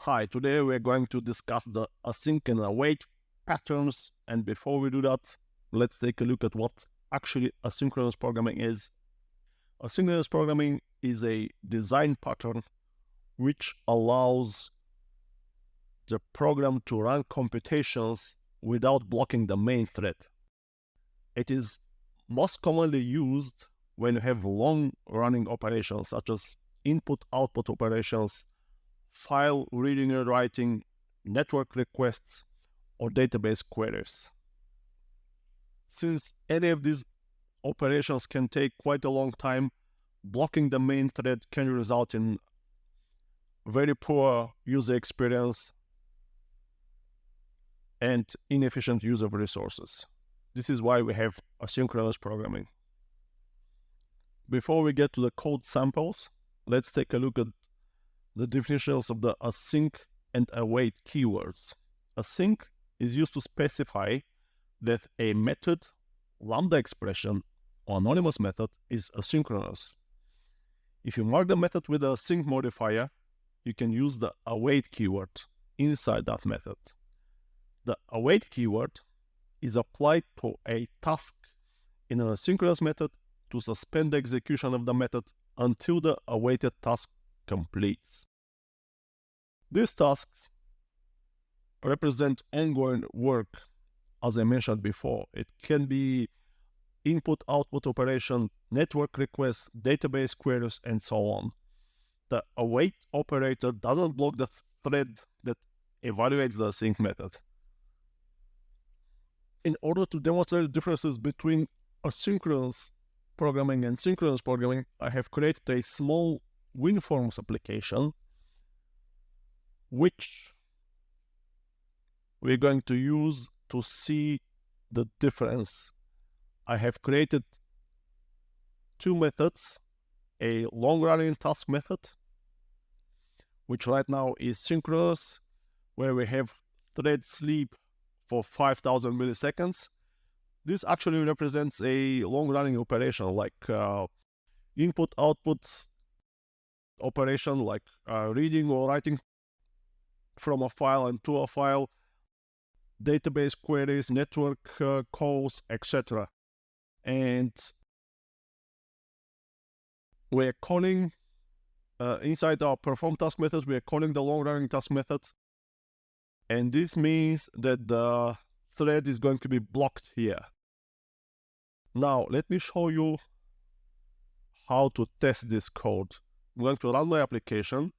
Hi, today we're going to discuss the async and await patterns. And before we do that, let's take a look at what actually asynchronous programming is. Asynchronous programming is a design pattern which allows the program to run computations without blocking the main thread. It is most commonly used when you have long-running operations such as input-output operations, file reading and writing, network requests, or database queries. Since any of these operations can take quite a long time, blocking the main thread can result in very poor user experience and inefficient use of resources. This is why we have asynchronous programming. Before we get to the code samples, let's take a look at the definitions of the async and await keywords. Async is used to specify that a method, lambda expression, or anonymous method is asynchronous. If you mark the method with the async modifier, you can use the await keyword inside that method. The await keyword is applied to a task in an asynchronous method to suspend the execution of the method until the awaited task completes. These tasks represent ongoing work, as I mentioned before. It can be input-output operation, network requests, database queries, and so on. The await operator doesn't block the thread that evaluates the async method. In order to demonstrate the differences between asynchronous programming and synchronous programming, I have created a small WinForms application which we're going to use to see the difference. I have created two methods, a long-running task method, which right now is synchronous, where we have thread sleep for 5,000 milliseconds. This actually represents a long-running operation like input-output operation, like reading or writing from a file and to a file, database queries, network calls, etc. And we're calling, inside our perform task method, we're calling the long-running task method. And this means that the thread is going to be blocked here. Now, let me show you how to test this code. I'm going to run my application,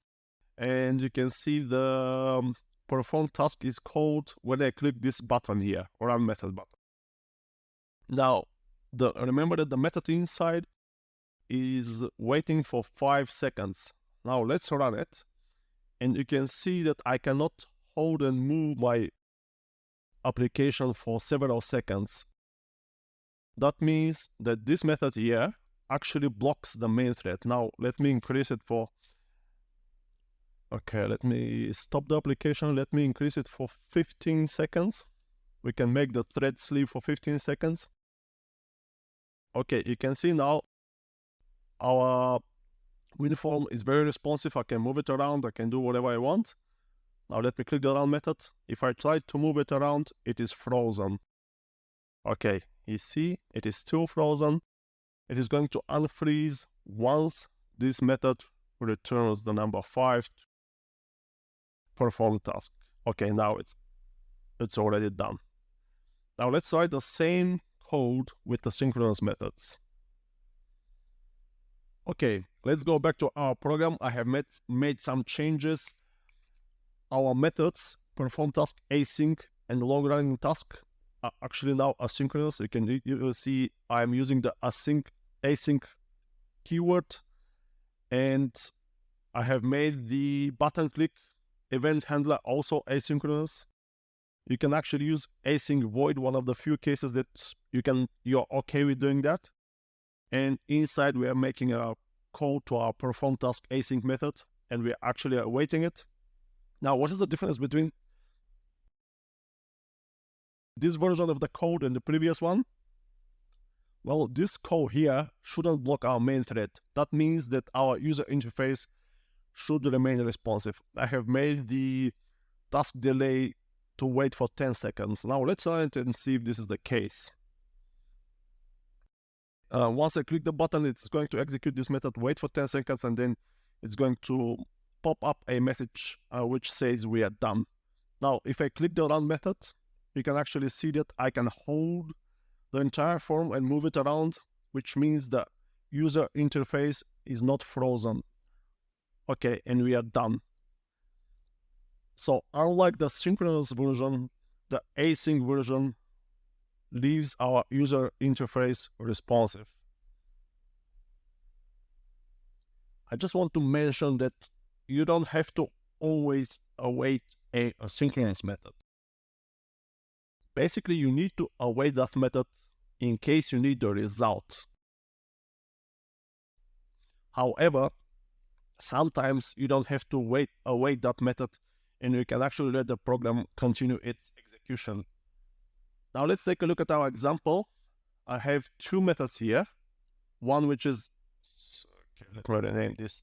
and you can see the perform task is called when I click this button here, run method button. Now, remember that the method inside is waiting for 5 seconds. Now, let's run it, and you can see that I cannot hold and move my application for several seconds. That means that this method here actually blocks the main thread. Now, let me increase it for... Okay, let me stop the application. Let me increase it for 15 seconds. We can make the thread sleep for 15 seconds. Okay, you can see now our WinForm is very responsive. I can move it around. I can do whatever I want. Now let me click the run method. If I try to move it around, it is frozen. Okay, you see, it is still frozen. It is going to unfreeze once this method returns the number 5 to perform task. Okay, now it's already done. Now let's write the same code with the synchronous methods. Okay, let's go back to our program. I have made some changes. Our methods, perform task, async, and long-running task are actually now asynchronous. You will see I'm using the async keyword, and I have made the button click event handler also asynchronous. You can actually use async void, one of the few cases that you're okay with doing that. And inside we are making a call to our perform task async method, and we're actually awaiting it. Now, what is the difference between this version of the code and the previous one? Well, this code here shouldn't block our main thread. That means that our user interface should remain responsive. I have made the task delay to wait for 10 seconds. Now let's try it and see if this is the case. Once I click the button, it's going to execute this method, wait for 10 seconds, and then it's going to pop up a message which says we are done. Now, if I click the run method, you can actually see that I can hold the entire form and move it around, which means the user interface is not frozen. Okay, and we are done. So unlike the synchronous version, the async version leaves our user interface responsive. I just want to mention that you don't have to always await a asynchronous method. Basically, you need to await that method in case you need the result. However, sometimes you don't have to await that method, and you can actually let the program continue its execution. Now let's take a look at our example. I have two methods here. One which is, okay, let me rename this.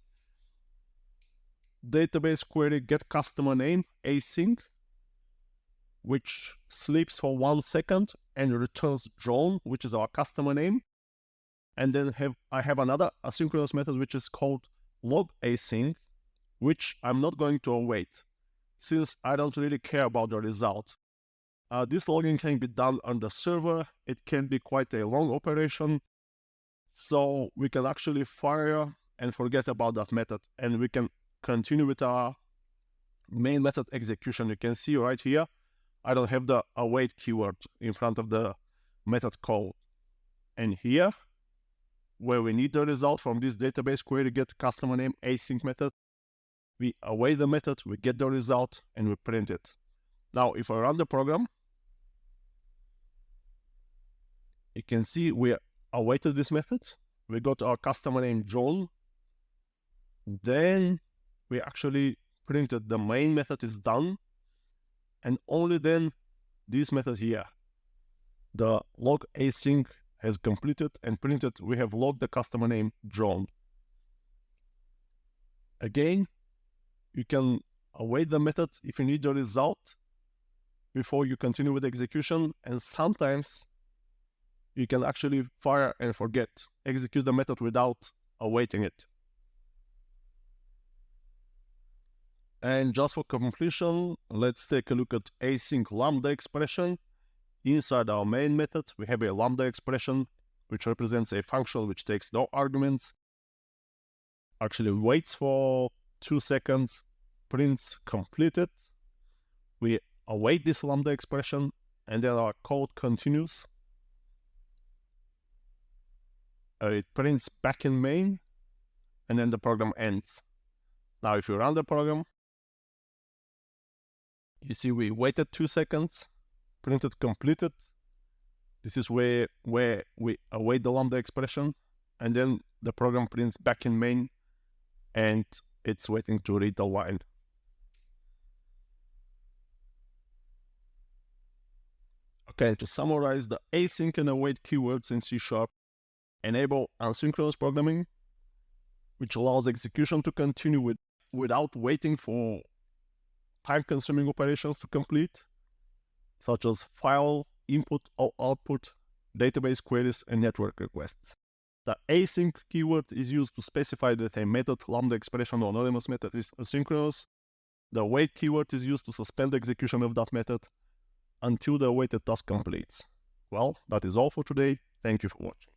Database query get customer name async, which sleeps for 1 second and returns John, which is our customer name. And then I have another asynchronous method which is called log async, which I'm not going to await since I don't really care about the result. This logging can be done on the server. It can be quite a long operation. So we can actually fire and forget about that method, and we can continue with our main method execution. You can see right here, I don't have the await keyword in front of the method code. And here, where we need the result from this database query get customer name async method, we await the method, we get the result, and we print it. Now, if I run the program, you can see we awaited this method. We got our customer name John. Then we actually printed the main method is done. And only then this method here, the log async, has completed and printed. We have logged the customer name John. Again, you can await the method if you need the result before you continue with execution, and sometimes you can actually fire and forget, execute the method without awaiting it. And just for completion, let's take a look at async lambda expression. Inside our main method, we have a lambda expression, which represents a function which takes no arguments, actually waits for 2 seconds, prints completed. We await this lambda expression, and then our code continues. It prints back in main, and then the program ends. Now, if you run the program, you see we waited 2 seconds, printed completed. This is where we await the lambda expression, and then the program prints back in main, and it's waiting to read the line. Okay, to summarize, the async and await keywords in C# enable asynchronous programming, which allows execution to continue without waiting for time-consuming operations to complete, such as file, input or output, database queries, and network requests. The async keyword is used to specify that a method, lambda expression, or anonymous method is asynchronous. The await keyword is used to suspend the execution of that method until the awaited task completes. Well, that is all for today. Thank you for watching.